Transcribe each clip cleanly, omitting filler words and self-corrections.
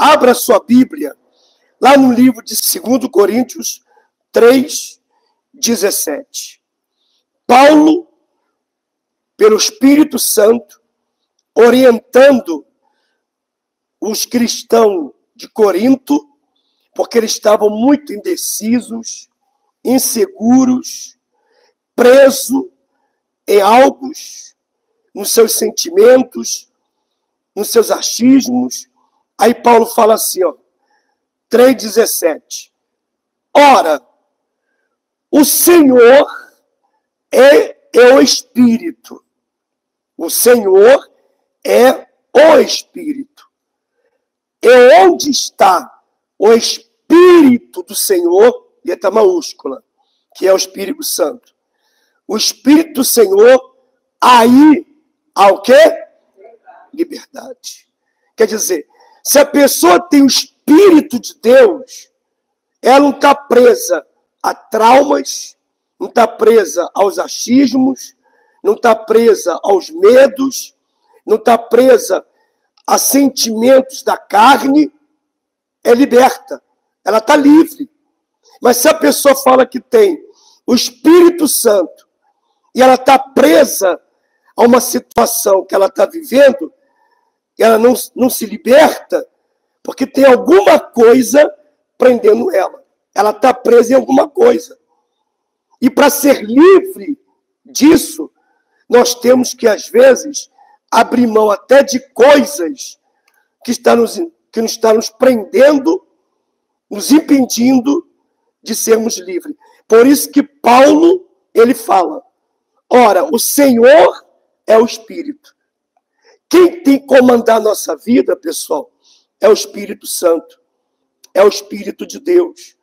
Abra sua Bíblia, lá no livro de 2 Coríntios 3:17. Paulo, pelo Espírito Santo, orientando os cristãos de Corinto, porque eles estavam muito indecisos, inseguros, presos em algo, nos seus sentimentos, nos seus achismos. Aí Paulo fala assim, 3:17. Ora, o Senhor é o Espírito. O Senhor é o Espírito. E onde está o Espírito do Senhor, letra maiúscula, que é o Espírito Santo. O Espírito do Senhor, aí há o quê? Liberdade. Quer dizer, se a pessoa tem o Espírito de Deus, ela não está presa a traumas, não está presa aos achismos, não está presa aos medos, não está presa a sentimentos da carne, é liberta, ela está livre. Mas se a pessoa fala que tem o Espírito Santo e ela está presa a uma situação que ela está vivendo, ela não se liberta, porque tem alguma coisa prendendo ela. Ela está presa em alguma coisa. E para ser livre disso, nós temos que, às vezes, abrir mão até de coisas que está nos prendendo, nos impedindo de sermos livres. Por isso que Paulo, ele fala, ora, o Senhor é o Espírito. Quem tem que comandar a nossa vida, pessoal, é o Espírito Santo. É o Espírito de Deus.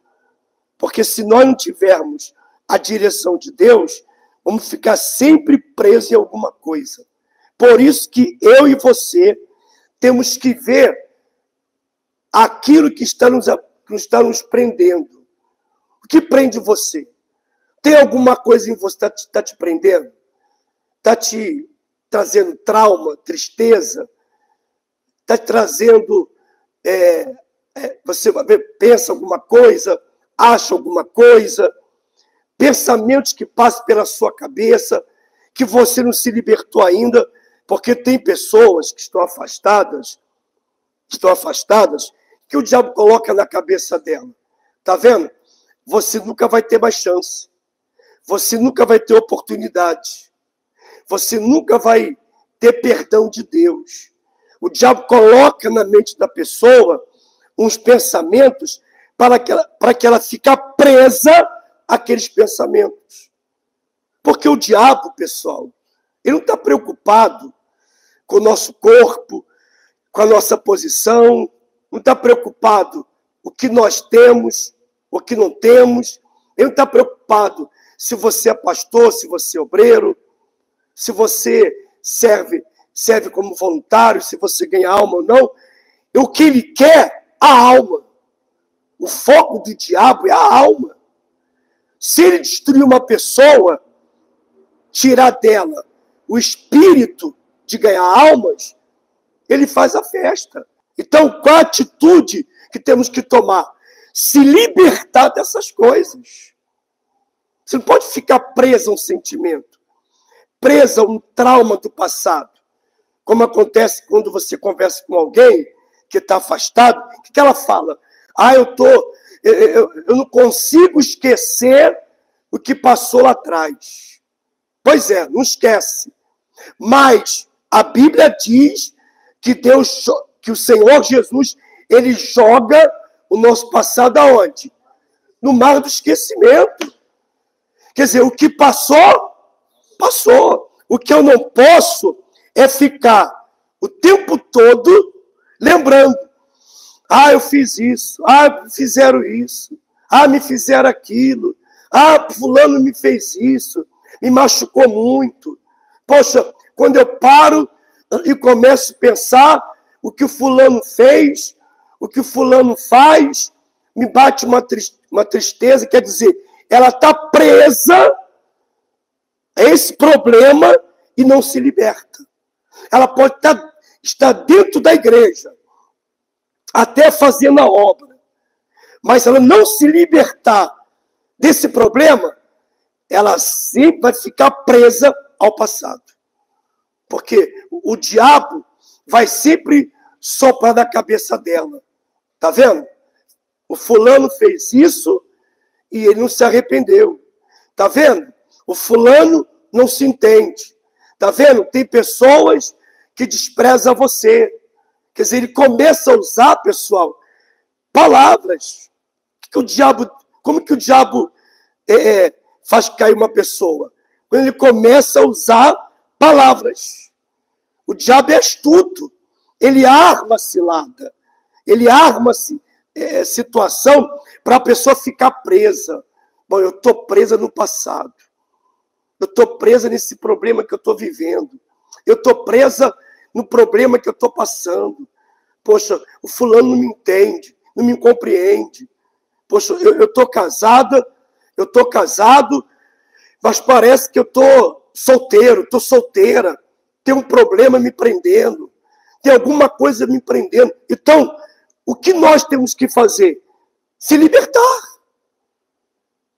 Porque se nós não tivermos a direção de Deus, vamos ficar sempre presos em alguma coisa. Por isso que eu e você temos que ver aquilo que está nos prendendo. O que prende você? Tem alguma coisa em você que está te prendendo? Está te trazendo trauma, tristeza? Está te trazendo... você pensa alguma coisa, acha alguma coisa, pensamentos que passam pela sua cabeça, que você não se libertou ainda, porque tem pessoas que estão afastadas, que o diabo coloca na cabeça dela. Está vendo? Você nunca vai ter mais chance. Você nunca vai ter oportunidade. Você nunca vai ter perdão de Deus. O diabo coloca na mente da pessoa uns pensamentos para que ela fique presa àqueles pensamentos. Porque o diabo, pessoal, ele não está preocupado com o nosso corpo, com a nossa posição, não está preocupado o que nós temos, o que não temos. Ele não está preocupado se você é pastor, se você é obreiro, se você serve como voluntário, se você ganha alma ou não. E o que ele quer? A alma. O foco do diabo é a alma. Se ele destruir uma pessoa, tirar dela o espírito de ganhar almas, ele faz a festa. Então, qual a atitude que temos que tomar? Se libertar dessas coisas. Você não pode ficar preso a um sentimento, preso a um trauma do passado. Como acontece quando você conversa com alguém que está afastado, o que ela fala? Eu não consigo esquecer o que passou lá atrás. Pois é, não esquece. Mas a Bíblia diz que o Senhor Jesus, ele joga o nosso passado aonde? No mar do esquecimento. Quer dizer, o que passou, passou. O que eu não posso é ficar o tempo todo lembrando. Eu fiz isso. Fizeram isso. Me fizeram aquilo. Fulano me fez isso. Me machucou muito. Poxa, quando eu paro e começo a pensar o que o fulano fez, o que o fulano faz, me bate uma tristeza. Quer dizer, ela está presa a esse problema e não se liberta. Ela pode estar dentro da igreja, até fazendo a obra. Mas se ela não se libertar desse problema, ela sempre vai ficar presa ao passado. Porque o diabo vai sempre soprar na cabeça dela. Tá vendo? O fulano fez isso e ele não se arrependeu. Tá vendo? O fulano não se entende. Tá vendo? Tem pessoas que desprezam você. Quer dizer, ele começa a usar, pessoal, palavras. Como que o diabo faz cair uma pessoa? Quando ele começa a usar palavras. O diabo é astuto. Ele arma cilada. Ele arma situação para a pessoa ficar presa. Bom, eu estou presa no passado. Eu estou presa nesse problema que eu estou vivendo. Eu estou presa no problema que eu estou passando. Poxa, o fulano não me entende, não me compreende. Poxa, eu estou casada, eu estou casado, mas parece que eu estou solteiro, estou solteira. Tem um problema me prendendo. Tem alguma coisa me prendendo. Então, o que nós temos que fazer? Se libertar.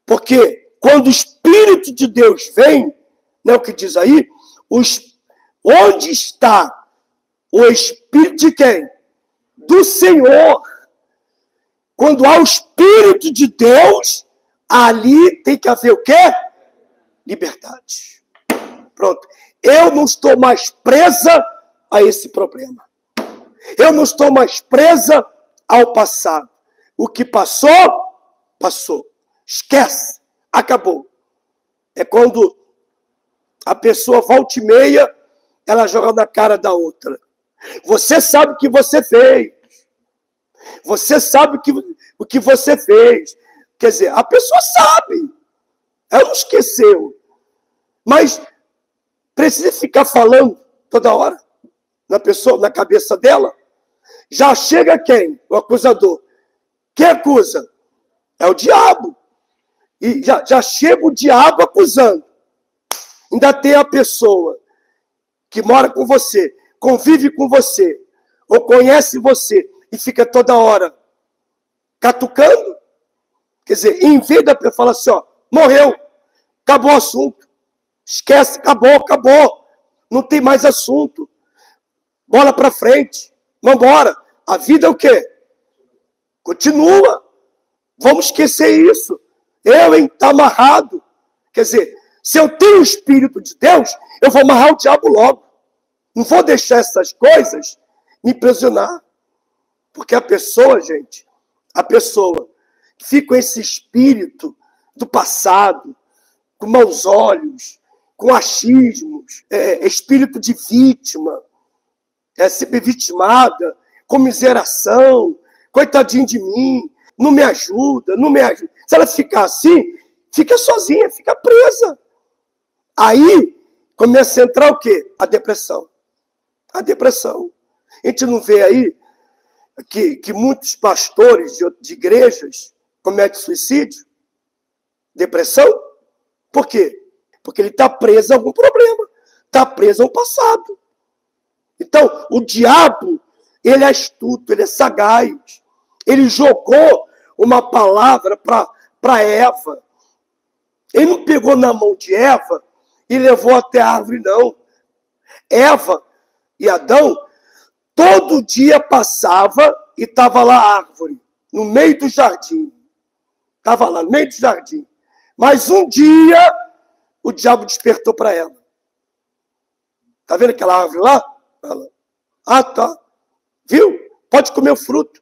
Porque quando o Espírito de Deus vem, não é o que diz aí? Onde está o Espírito de quem? Do Senhor. Quando há o Espírito de Deus, ali tem que haver o quê? Liberdade. Pronto. Eu não estou mais presa a esse problema. Eu não estou mais presa ao passado. O que passou, passou. Esquece. Acabou. É quando a pessoa volta e meia, ela joga na cara da outra. Você sabe o que você fez. Você sabe o que você fez. Quer dizer, a pessoa sabe. Ela não esqueceu. Mas precisa ficar falando toda hora na pessoa, na cabeça dela. Já chega quem? O acusador. Quem acusa? É o diabo. E já chega o diabo acusando. Ainda tem a pessoa que mora com você, convive com você, ou conhece você, e fica toda hora catucando. Quer dizer, em vez da pessoa falar assim, ó, morreu, acabou o assunto. Esquece, acabou. Não tem mais assunto. Bola para frente. Vamos embora. A vida é o quê? Continua. Vamos esquecer isso. Está amarrado. Quer dizer, se eu tenho o Espírito de Deus, eu vou amarrar o diabo logo. Não vou deixar essas coisas me impressionar. Porque a pessoa, gente, que fica com esse espírito do passado, com maus olhos, com achismos, espírito de vítima, sempre vitimada, comiseração, coitadinho de mim, não me ajuda. Se ela ficar assim, fica sozinha, fica presa. Aí começa a entrar o quê? A depressão. A depressão. A gente não vê aí que muitos pastores de igrejas cometem suicídio? Depressão? Por quê? Porque ele está preso a algum problema. Está preso ao passado. Então, o diabo, ele é astuto, ele é sagaz. Ele jogou uma palavra para Eva. Ele não pegou na mão de Eva e levou até a árvore, não. Eva e Adão, todo dia passava e estava lá a árvore, no meio do jardim. Estava lá, no meio do jardim. Mas um dia, o diabo despertou para ela. Está vendo aquela árvore lá? Ela, tá. Viu? Pode comer o fruto.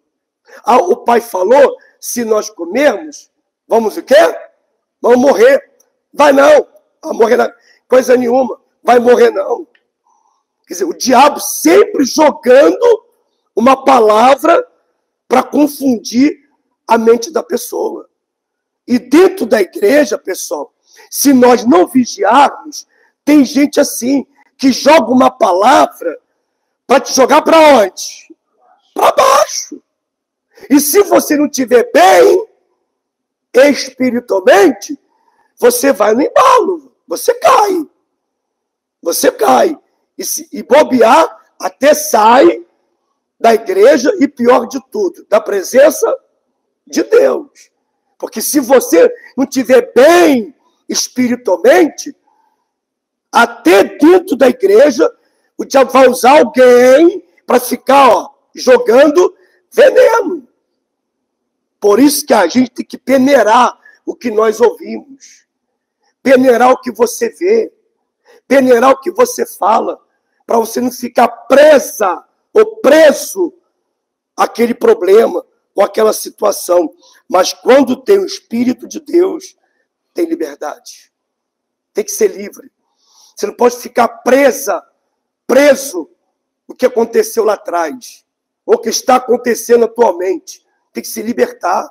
O pai falou, se nós comermos, vamos o quê? Vamos morrer. Vai não. Vai morrer não. Coisa nenhuma. Vai morrer não. Quer dizer, o diabo sempre jogando uma palavra para confundir a mente da pessoa. E dentro da igreja, pessoal, se nós não vigiarmos, tem gente assim, que joga uma palavra para te jogar para onde? Para baixo. E se você não estiver bem, espiritualmente, você vai no embalo, você cai. Você cai. E bobear, até sai da igreja e, pior de tudo, da presença de Deus. Porque se você não estiver bem espiritualmente, até dentro da igreja, o diabo vai usar alguém para ficar jogando veneno. Por isso que a gente tem que peneirar o que nós ouvimos, peneirar o que você vê, peneirar o que você fala, para você não ficar presa ou preso àquele problema ou àquela situação. Mas quando tem o Espírito de Deus, tem liberdade. Tem que ser livre. Você não pode ficar preso o que aconteceu lá atrás, ou o que está acontecendo atualmente. Tem que se libertar.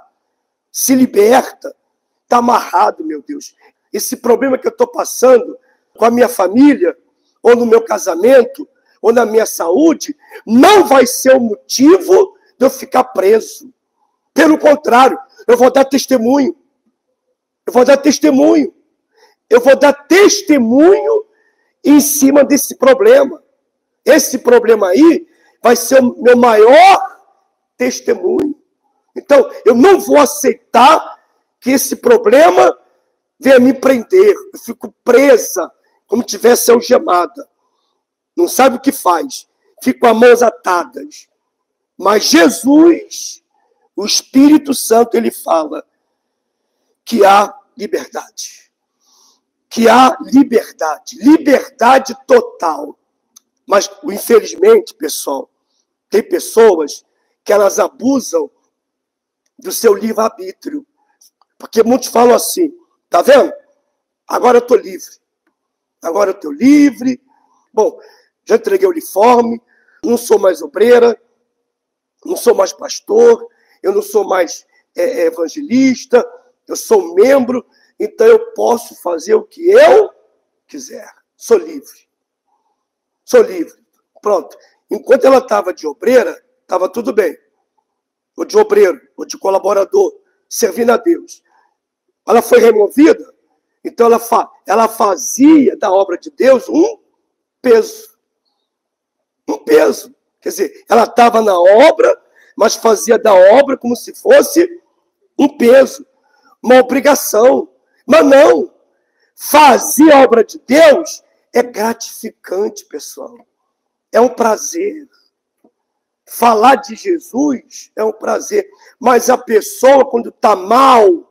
Se liberta. Está amarrado, meu Deus. Esse problema que eu estou passando com a minha família, ou no meu casamento, ou na minha saúde, não vai ser o motivo de eu ficar preso. Pelo contrário, eu vou dar testemunho. Eu vou dar testemunho. Eu vou dar testemunho em cima desse problema. Esse problema aí vai ser o meu maior testemunho. Então, eu não vou aceitar que esse problema venha me prender. Eu fico presa, como se tivesse algemada. Não sabe o que faz. Fico com as mãos atadas. Mas Jesus, o Espírito Santo, ele fala que há liberdade. Que há liberdade. Liberdade total. Mas, infelizmente, pessoal, tem pessoas que elas abusam do seu livre-arbítrio. Porque muitos falam assim, tá vendo? Agora eu estou livre. Agora eu estou livre. Bom, já entreguei o uniforme, não sou mais obreira, não sou mais pastor, eu não sou mais evangelista, eu sou membro, então eu posso fazer o que eu quiser. Sou livre. Sou livre. Pronto. Enquanto ela estava de obreira, estava tudo bem. Ou de obreiro, ou de colaborador, servindo a Deus. Ela foi removida, então ela fazia da obra de Deus um peso. Um peso. Quer dizer, ela estava na obra, mas fazia da obra como se fosse um peso, uma obrigação. Mas não. Fazer a obra de Deus é gratificante, pessoal. É um prazer. Falar de Jesus é um prazer. Mas a pessoa, quando está mal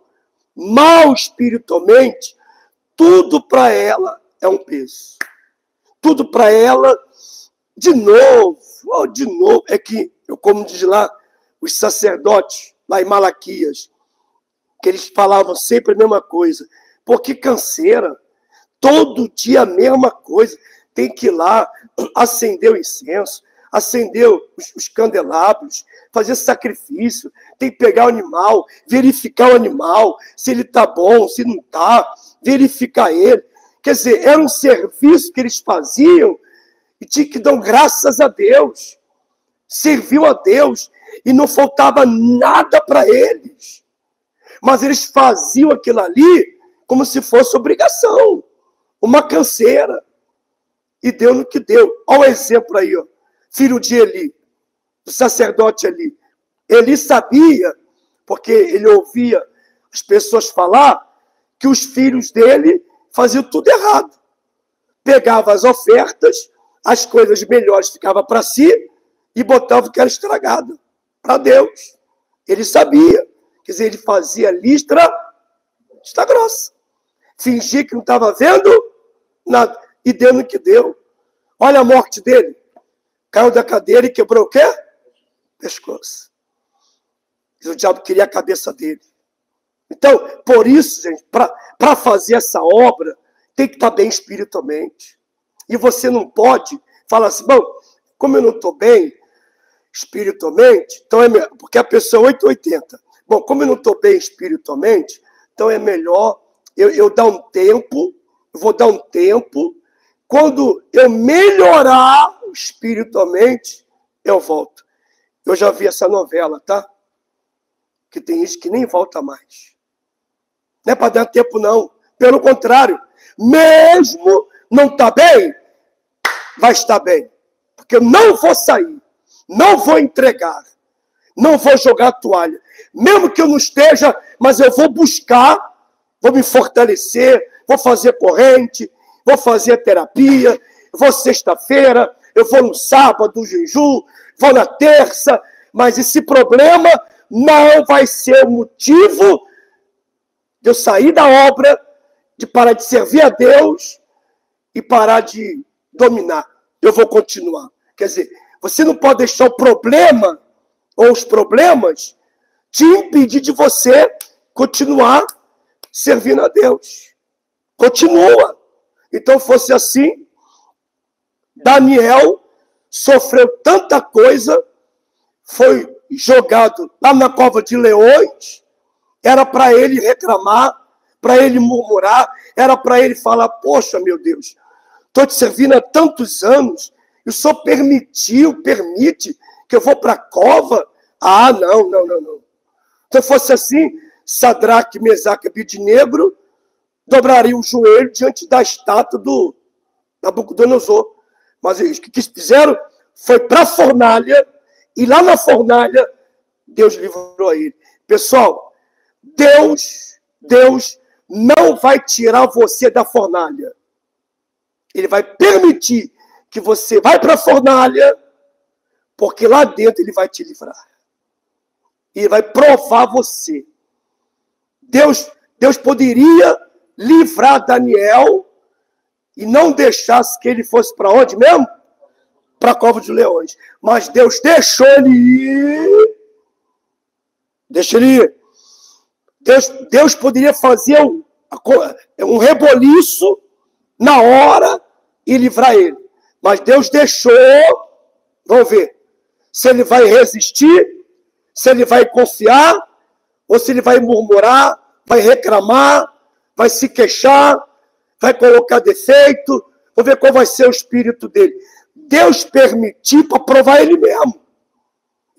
espiritualmente, tudo para ela é um peso. Tudo para ela, de novo. É que, como diz lá, os sacerdotes, lá em Malaquias, que eles falavam sempre a mesma coisa. Pô, que canseira. Todo dia a mesma coisa. Tem que ir lá, acender o incenso, acender os candelabros, fazer sacrifício, tem que pegar o animal, verificar o animal, se ele está bom, se não está, verificar ele. Quer dizer, era um serviço que eles faziam e tinha que dar graças a Deus. Serviu a Deus e não faltava nada para eles. Mas eles faziam aquilo ali como se fosse obrigação, uma canseira. E deu no que deu. Olha o exemplo aí, ó. Filho de Eli, o sacerdote Eli. Eli sabia, porque ele ouvia as pessoas falar, que os filhos dele faziam tudo errado. Pegava as ofertas, as coisas melhores ficavam para si e botava o que era estragado para Deus. Ele sabia. Quer dizer, ele fazia lista grossa. Fingia que não estava vendo nada. E deu no que deu. Olha a morte dele. Caiu da cadeira e quebrou o quê? Pescoço. E o diabo queria a cabeça dele. Então, por isso, gente, para fazer essa obra, tem que estar bem espiritualmente. E você não pode falar assim, bom, como eu não estou bem espiritualmente, então é melhor, porque a pessoa é 880. Bom, como eu não estou bem espiritualmente, então é melhor eu dar um tempo, eu vou dar um tempo, quando eu melhorar espiritualmente, eu volto. Eu já vi essa novela, tá? Que tem gente que nem volta mais. Não é para dar tempo, não. Pelo contrário, mesmo não está bem, vai estar bem. Porque eu não vou sair. Não vou entregar. Não vou jogar a toalha. Mesmo que eu não esteja, mas eu vou buscar, vou me fortalecer, vou fazer corrente, vou fazer terapia, vou sexta-feira, eu vou no sábado, jejum, vou na terça, mas esse problema não vai ser o motivo de eu sair da obra, de parar de servir a Deus e parar de dominar. Eu vou continuar. Quer dizer, você não pode deixar o problema ou os problemas te impedir de você continuar servindo a Deus. Continua. Então, fosse assim, Daniel sofreu tanta coisa, foi jogado lá na cova de leões, era para ele reclamar, para ele murmurar, era para ele falar, poxa, meu Deus, estou te servindo há tantos anos, e o Senhor permite que eu vou para a cova? Ah, não. Se fosse assim, Sadraque, Mesaque e Abednego dobrariam o joelho diante da estátua do Nabucodonosor. Mas o que eles fizeram foi para a fornalha, e lá na fornalha, Deus livrou a ele. Pessoal, Deus não vai tirar você da fornalha. Ele vai permitir que você vá para a fornalha, porque lá dentro ele vai te livrar. E vai provar você. Deus poderia livrar Daniel e não deixasse que ele fosse para onde mesmo? Para a cova de leões. Mas Deus deixou ele ir. Deixa ele ir. Deus poderia fazer um reboliço na hora e livrar ele. Mas Deus deixou. Vamos ver se ele vai resistir, se ele vai confiar, ou se ele vai murmurar, vai reclamar, vai se queixar, vai colocar defeito. Vamos ver qual vai ser o espírito dele. Deus permitiu para provar ele mesmo.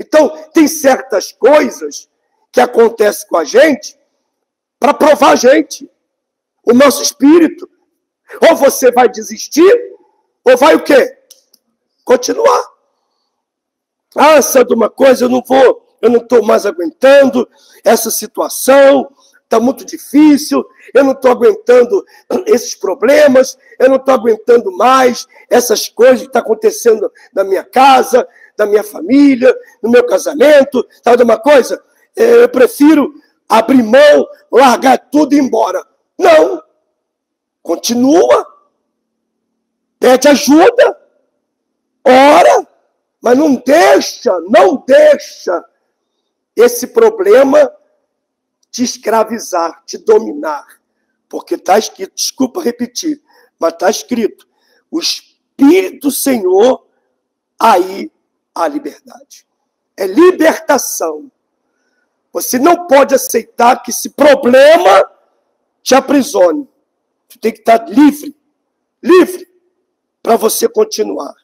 Então, tem certas coisas que acontecem com a gente para provar a gente, o nosso espírito. Ou você vai desistir, ou vai o quê? Continuar. Ah, sabe uma coisa, eu não estou mais aguentando essa situação, está muito difícil, eu não estou aguentando esses problemas, eu não estou aguentando mais essas coisas que estão acontecendo na minha casa, na minha família, no meu casamento. Sabe uma coisa? Eu prefiro abrir mão, largar tudo e ir embora. Não. Continua. Pede ajuda. Ora. Mas não deixa esse problema te escravizar, te dominar. Porque está escrito, desculpa repetir, mas está escrito, o Espírito do Senhor, aí há liberdade. É libertação. Você não pode aceitar que esse problema te aprisione. Você tem que estar livre para você continuar.